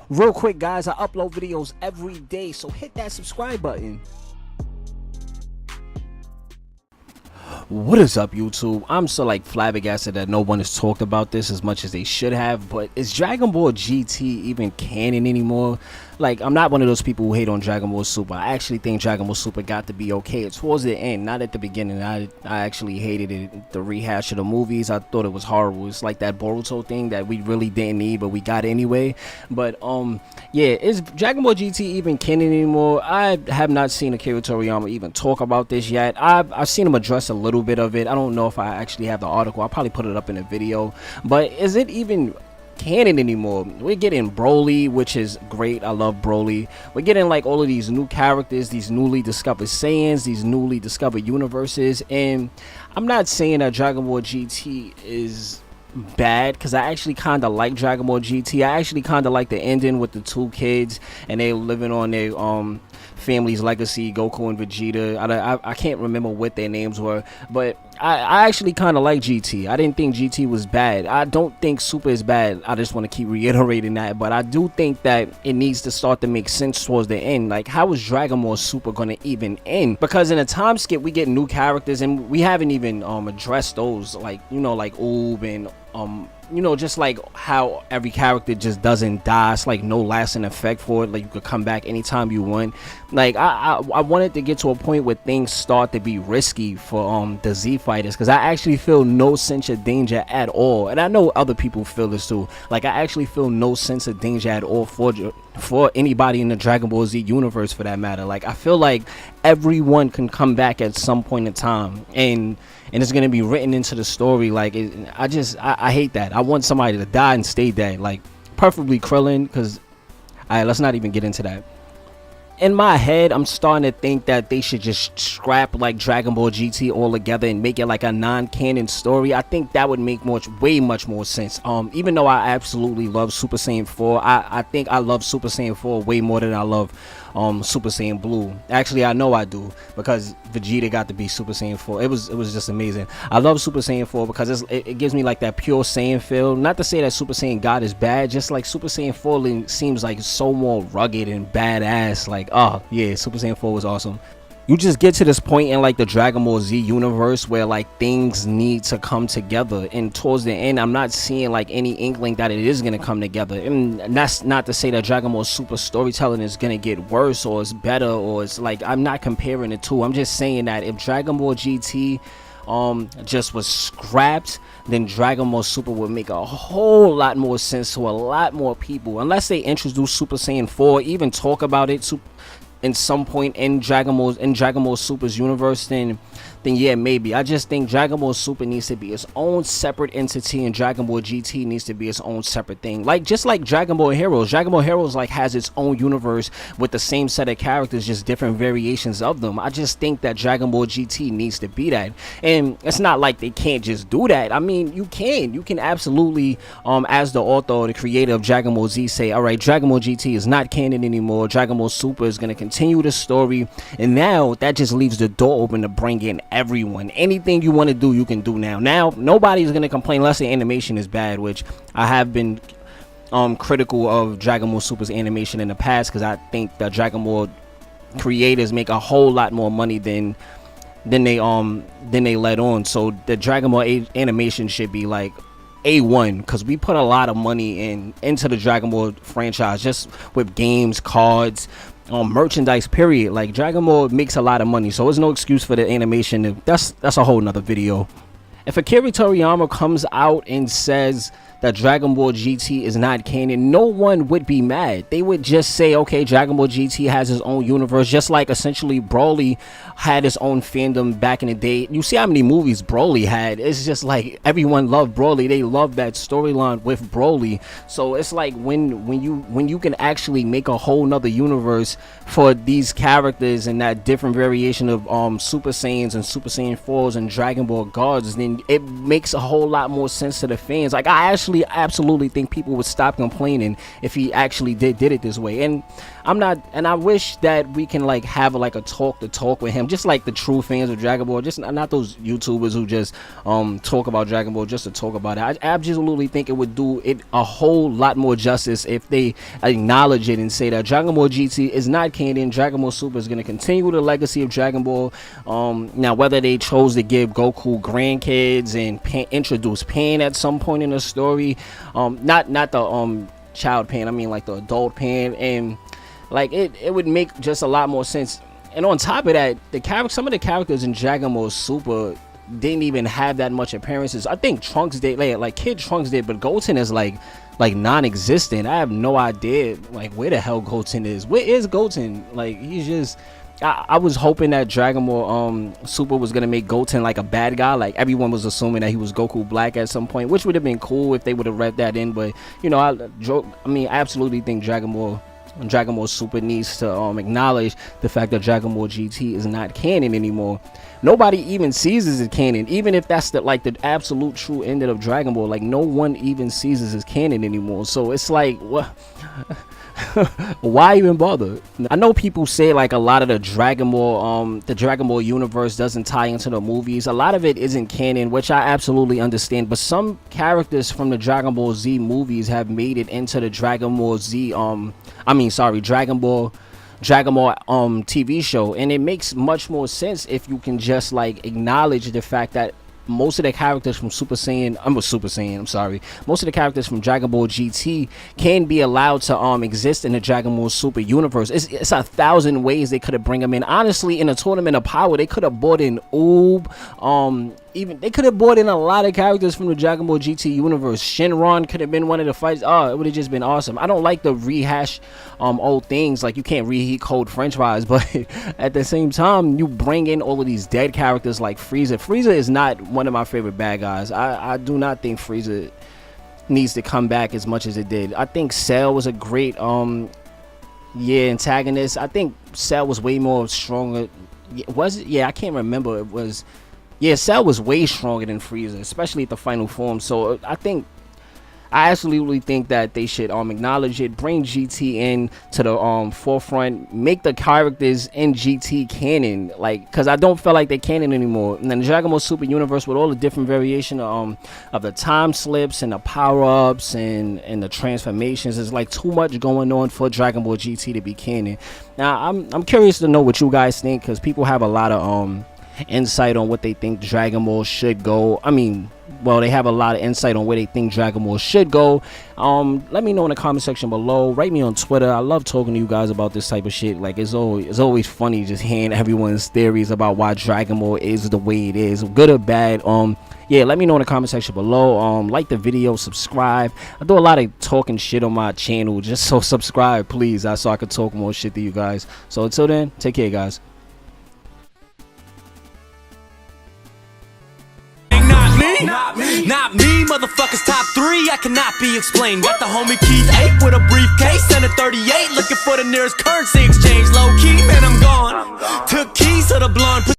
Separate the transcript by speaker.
Speaker 1: Real quick, guys, I upload videos every day, so hit that subscribe button. What is up, YouTube? I'm so flabbergasted that no one has talked about this as much as they should have, but is Dragon Ball GT even canon anymore? I'm not one of those people who hate on Dragon Ball Super. I actually think Dragon Ball Super got to be okay towards the end, not at the beginning. I actually hated it, the rehash of the movies. I thought it was horrible. It's like that Boruto thing that we really didn't need, but we got anyway. But yeah, is Dragon Ball GT even canon anymore? I have not seen Akira Toriyama even talk about this yet. I've seen him address a little bit of it. I don't know if I actually have the article. I'll probably put it up in a video. But is it even canon anymore? We're getting Broly, which is great. I love Broly. We're getting all of these new characters, these newly discovered Saiyans, these newly discovered universes, and I'm not saying that Dragon Ball GT is bad, because I actually kind of like Dragon Ball GT. I actually kind of like the ending with the two kids and they living on their family's legacy, Goku and Vegeta. I can't remember what their names were, but I actually kind of like GT. I didn't think GT was bad. I don't think Super is bad. I just want to keep reiterating that, but I do think that it needs to start to make sense towards the end. How is Dragon Ball Super going to even end? Because in a time skip we get new characters and we haven't even addressed those, like Oob and just how every character just doesn't die. It's no lasting effect for it. You could come back anytime you want. I wanted to get to a point where things start to be risky for the Z fighters, because I actually feel no sense of danger at all, and I know other people feel this too. I actually feel no sense of danger at all for anybody in the Dragon Ball Z universe, for that matter. I feel like everyone can come back at some point in time, and it's going to be written into the story. I hate that. I want somebody to die and stay dead, preferably Krillin, because let's not even get into that. In my head, I'm starting to think that they should just scrap Dragon Ball GT altogether and make it a non-canon story. I think that would make way much more sense. Even though I absolutely love Super Saiyan 4, I think I love Super Saiyan 4 way more than I love Super Saiyan Blue. Actually, I know I do, because Vegeta got to be Super Saiyan 4. It was just amazing. I love Super Saiyan 4 because it gives me that pure Saiyan feel. Not to say that Super Saiyan God is bad, just Super Saiyan 4 seems so more rugged and badass. Oh yeah, Super Saiyan 4 was awesome. You just get to this point in the Dragon Ball Z universe where things need to come together, and towards the end I'm not seeing any inkling that it is going to come together. And that's not to say that Dragon Ball Super storytelling is going to get worse or it's better, or it's I'm not comparing the two. I'm just saying that if Dragon Ball GT just was scrapped, then Dragon Ball Super would make a whole lot more sense to a lot more people, unless they introduce Super Saiyan 4, even talk about it in some point in Dragon Ball Super's universe, then yeah, maybe. I just think Dragon Ball Super needs to be its own separate entity, and Dragon Ball GT needs to be its own separate thing. Just like Dragon Ball Heroes. Dragon Ball Heroes has its own universe with the same set of characters, just different variations of them. I just think that Dragon Ball GT needs to be that, and it's not they can't just do that. I mean, you can absolutely, as the author or the creator of Dragon Ball Z, say, all right, Dragon Ball GT is not canon anymore. Dragon Ball Super is going to continue the story, and now that just leaves the door open to bring in everyone. Anything you want to do, you can do now. Nobody's going to complain unless the animation is bad, which I have been critical of Dragon Ball Super's animation in the past, because I think the Dragon Ball creators make a whole lot more money than they let on. So the Dragon Ball animation should be A1, because we put a lot of money into the Dragon Ball franchise, just with games, cards, merchandise, period. Dragon Ball makes a lot of money, so there's no excuse for the animation. That's a whole nother video. If Akira Toriyama comes out and says that Dragon Ball GT is not canon, no one would be mad. They would just say, okay, Dragon Ball GT has its own universe, just like essentially Broly had his own fandom back in the day. You see how many movies Broly had. It's just everyone loved Broly. They loved that storyline with Broly. So it's when you can actually make a whole nother universe for these characters and that different variation of Super Saiyans and Super Saiyan 4s and Dragon Ball Gods, then it makes a whole lot more sense to the fans. I absolutely think people would stop complaining if he actually did it this way. And I'm not, and I wish that we can like have like a talk to talk with him, just like the true fans of Dragon Ball, just not those YouTubers who just talk about Dragon Ball just to talk about it. I absolutely think it would do it a whole lot more justice if they acknowledge it and say that Dragon Ball GT is not canon. Dragon Ball Super is going to continue the legacy of Dragon Ball. Now whether they chose to give Goku grandkids and introduce Pan at some point in the story, not the child Pan, I mean like the adult Pan, and like it would make just a lot more sense. And on top of that, some of the characters in Dragon Ball Super didn't even have that much appearances. I think Trunks did, like Kid Trunks did, but Goten is like non-existent. I have no idea like where the hell Goten is. Where is Goten? Like he's just, I was hoping that Dragon Ball Super was gonna make Goten like a bad guy. Like everyone was assuming that he was Goku Black at some point, which would have been cool if they would have read that in. But you know, I absolutely think Dragon Ball Super needs to acknowledge the fact that Dragon Ball GT is not canon anymore. Nobody even sees this as canon, even if that's the absolute true ending of Dragon Ball. Like no one even sees this as canon anymore. So it's like, what? Why even bother? I know people say like a lot of the Dragon Ball universe doesn't tie into the movies. A lot of it isn't canon, which I absolutely understand, but some characters from the Dragon Ball Z movies have made it into the Dragon Ball TV show, and it makes much more sense if you can just like acknowledge the fact that most of the characters from most of the characters from Dragon Ball GT can be allowed to exist in the Dragon Ball Super universe. It's 1,000 ways they could have bring them in. Honestly, in a Tournament of Power, they could have brought in Oob. Even they could have brought in a lot of characters from the Dragon Ball GT universe. Shenron could have been one of the fights. It would have just been awesome. I don't like the rehash old things, like you can't reheat cold french fries, but at the same time you bring in all of these dead characters like Frieza. Frieza is not one of my favorite bad guys. I do not think Frieza needs to come back as much as it did. I think Cell was a great antagonist. I think Cell was way more stronger. Was it? Yeah, I can't remember. It was, yeah, Cell was way stronger than Frieza, especially at the final form. So I absolutely think that they should acknowledge it, bring GT in to the forefront, make the characters in GT canon, like, because I don't feel like they're canon anymore. And then the Dragon Ball Super universe with all the different variation of the time slips and the power-ups and the transformations, is like too much going on for Dragon Ball GT to be canon. Now I'm curious to know what you guys think, because people have a lot of insight on what they think Dragon Ball should go. They have a lot of insight on where they think Dragon Ball should go. Let me know in the comment section below. Write me on Twitter. I love talking to you guys about this type of shit. Like it's always funny just hearing everyone's theories about why Dragon Ball is the way it is, good or bad. Yeah, let me know in the comment section below. Like the video, subscribe. I do a lot of talking shit on my channel, just so subscribe please, so I can talk more shit to you guys. So until then, take care guys.
Speaker 2: Not me, motherfuckers top 3, I cannot be explained. Got the homie Keith 8 with a briefcase and a 38, looking for the nearest currency exchange. Low key, man, I'm gone. Took keys to the blonde.